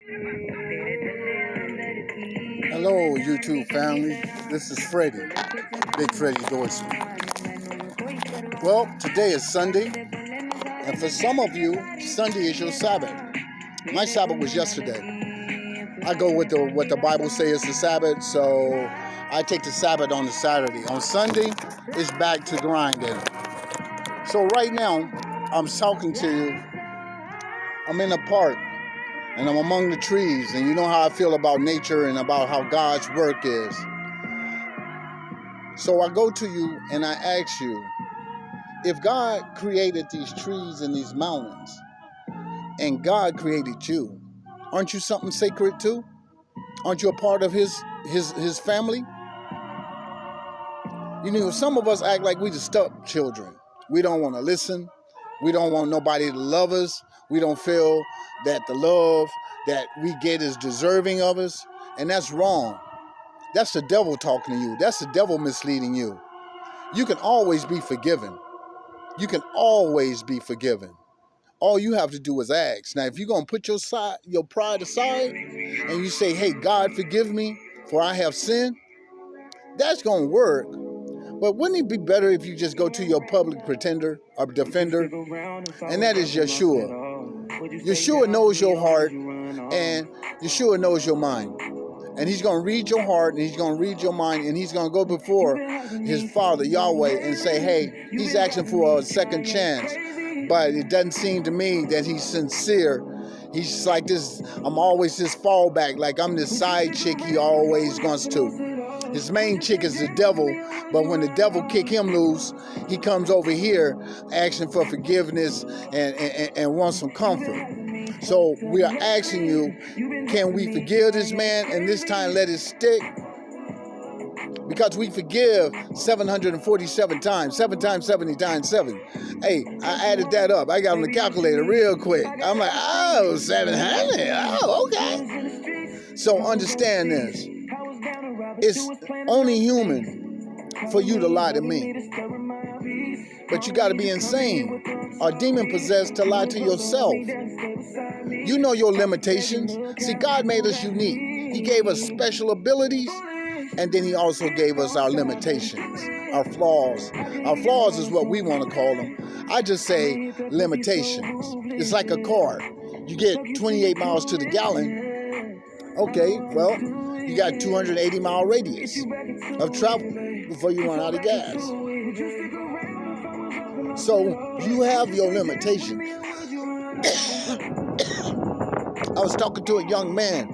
Hello, YouTube family. This is Freddie, Big Freddie Dorsey. Well, today is Sunday, and for some of you, Sunday is your Sabbath. My Sabbath was yesterday. I go with what the Bible says is the Sabbath, so I take the Sabbath on the Saturday. On Sunday, it's back to grinding. So right now, I'm talking to you. I'm in a park, and I'm among the trees, and you know how I feel about nature and about how God's work is. So I go to you and I ask you, if God created these trees and these mountains, and God created you, aren't you something sacred too? Aren't you a part of his family? You know, some of us act like we just stuck children. We don't want to listen. We don't want nobody to love us. We don't feel that the love that we get is deserving of us. And that's wrong. That's the devil talking to you. That's the devil misleading you. You can always be forgiven. You can always be forgiven. All you have to do is ask. Now, if you're going to put your pride aside and you say, hey, God, forgive me for I have sinned, that's going to work. But wouldn't it be better if you just go to your public pretender or defender? And that is Yeshua. Yeshua knows your heart and Yeshua knows your mind. And he's going to read your heart and he's going to read your mind and he's going to go before his Father, Yahweh, and say, hey, he's asking for a second chance. But it doesn't seem to me that he's sincere. He's like this, I'm always his fallback, like I'm this side chick he always wants to. His main chick is the devil, but when the devil kick him loose, he comes over here asking for forgiveness and wants some comfort. So we are asking you, can we forgive this man and this time let it stick? Because we forgive 747 times, 7 times 70 times 7. Hey, I added that up. I got on the calculator real quick. I'm like, oh, 700. Oh, okay. So understand this. It's only human for you to lie to me. But you got to be insane or demon-possessed to lie to yourself. You know your limitations. See, God made us unique. He gave us special abilities, and then he also gave us our limitations, our flaws. Our flaws is what we want to call them. I just say limitations. It's like a car. You get 28 miles to the gallon. Okay, well, you got 280-mile radius of travel before you run out of gas. So you have your limitations. I was talking to a young man,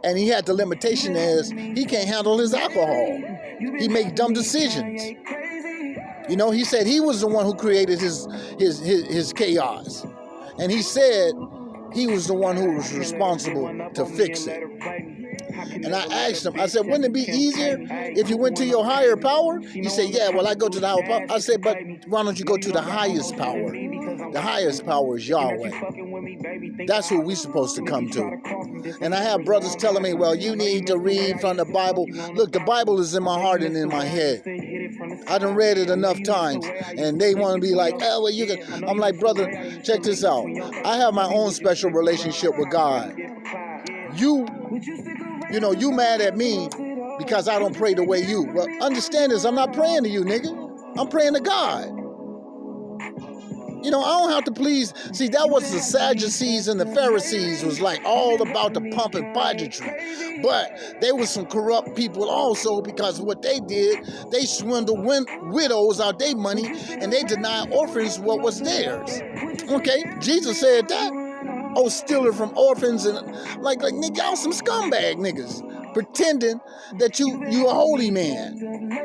and he had the limitation as he can't handle his alcohol. He makes dumb decisions. You know, he said he was the one who created his chaos. And he said he was the one who was responsible to fix it. And I asked him, I said, wouldn't it be easier if you went to your higher power? He said, yeah, well, I go to the higher power. I said, but why don't you go to the highest power? The highest power is Yahweh. That's who we're supposed to come to. And I have brothers telling me, well, you need to read from the Bible. Look, the Bible is in my heart and in my head. I done read it enough times, and they want to be like, oh, well, you can. I'm like, brother, check this out. I have my own special relationship with God. You know, you mad at me because I don't pray the way you. Well, understand this, I'm not praying to you, nigga. I'm praying to God. You know, I don't have to please. See, that was the Sadducees and the Pharisees was like all about the pomp and pageantry. But they were some corrupt people also, because what they did, they swindled widows out their money and they denied orphans what was theirs. Okay, Jesus said that. Oh, stealing from orphans and like nigga, y'all some scumbag niggas. Pretending that you a holy man.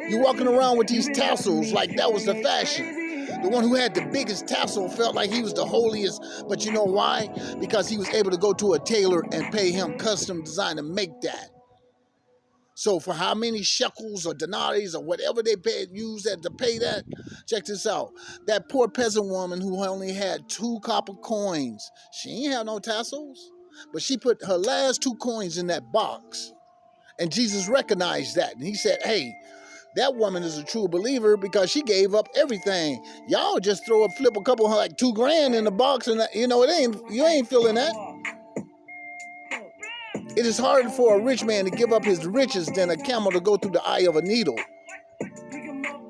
You walking around with these tassels like that was the fashion. The one who had the biggest tassel felt like he was the holiest, but you know why? Because he was able to go to a tailor and pay him custom design to make that. So for how many shekels or denaries or whatever they use that to pay that, check this out. That poor peasant woman who only had 2 copper coins, she ain't have no tassels, but she put her last 2 coins in that box. And Jesus recognized that. And he said, hey, that woman is a true believer because she gave up everything. Y'all just flip a couple like $2,000 in the box and you know you ain't feeling that. It is harder for a rich man to give up his riches than a camel to go through the eye of a needle.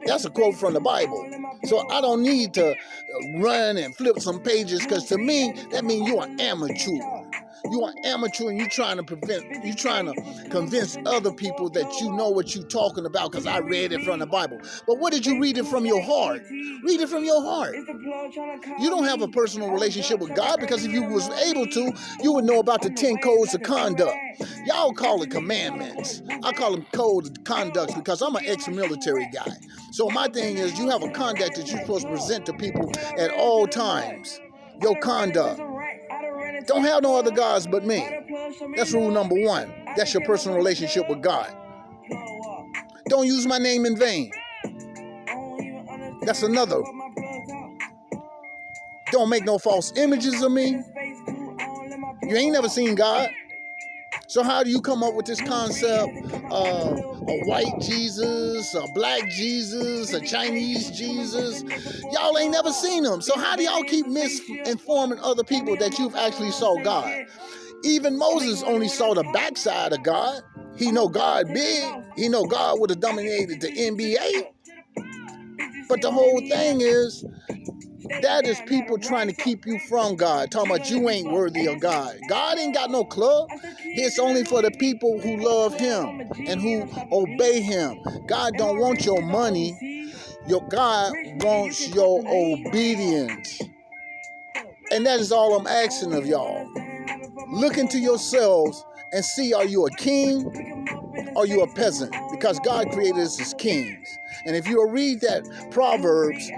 That's a quote from the Bible. So I don't need to run and flip some pages, because to me, that means you're an amateur. You're an amateur, and you're trying to convince other people that you know what you're talking about because I read it from the Bible. But what did you read it from your heart? Read it from your heart. You don't have a personal relationship with God, because if you was able to, you would know about the 10 codes of conduct. Y'all call it commandments. I call them code of conduct because I'm an ex-military guy. So my thing is, you have a conduct that you're supposed to present to people at all times. Your conduct. Don't have no other gods but me. That's rule number 1. That's your personal relationship with God. Don't use my name in vain. That's another. Don't make no false images of me. You ain't never seen God. So how do you come up with this concept of a white Jesus, a black Jesus, a Chinese Jesus? Y'all ain't never seen him. So how do y'all keep misinforming other people that you've actually saw God? Even Moses only saw the backside of God. He know God big. He know God would have dominated the NBA. But the whole thing is, that is people trying to keep you from God, talking about you ain't worthy of God. God ain't got no club. It's only for the people who love him and who obey him. God don't want your money. Your God wants your obedience. And that is all I'm asking of y'all. Look into yourselves and see, are you a king or are you a peasant? Because God created us as kings. And if you read that Proverbs,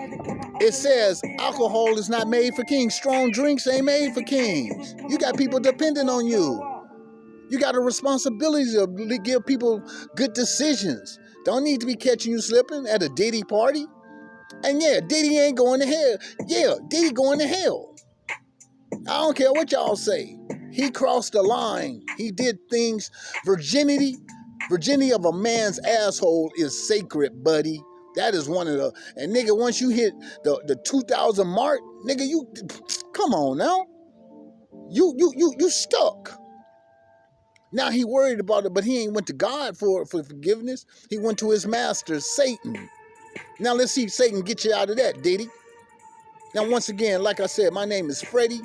it says alcohol is not made for kings. Strong drinks ain't made for kings. You got people depending on you. You got a responsibility to give people good decisions. Don't need to be catching you slipping at a Diddy party. And yeah, Diddy ain't going to hell. Yeah, Diddy going to hell. I don't care what y'all say. He crossed the line. He did things. Virginity of a man's asshole is sacred, buddy. That is one of the, and nigga, once you hit the 2,000 mark, nigga, you, come on now. You stuck. Now he worried about it, but he ain't went to God for forgiveness. He went to his master, Satan. Now let's see if Satan get you out of that, Diddy. Now once again, like I said, my name is Freddie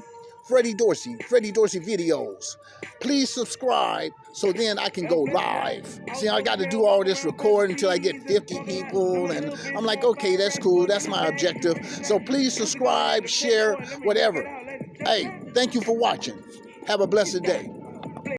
Dorsey Videos. Please subscribe so then I can go live. See, I got to do all this recording until I get 50 people, and I'm like, okay, that's cool. That's my objective. So please subscribe, share, whatever. Hey, thank you for watching. Have a blessed day.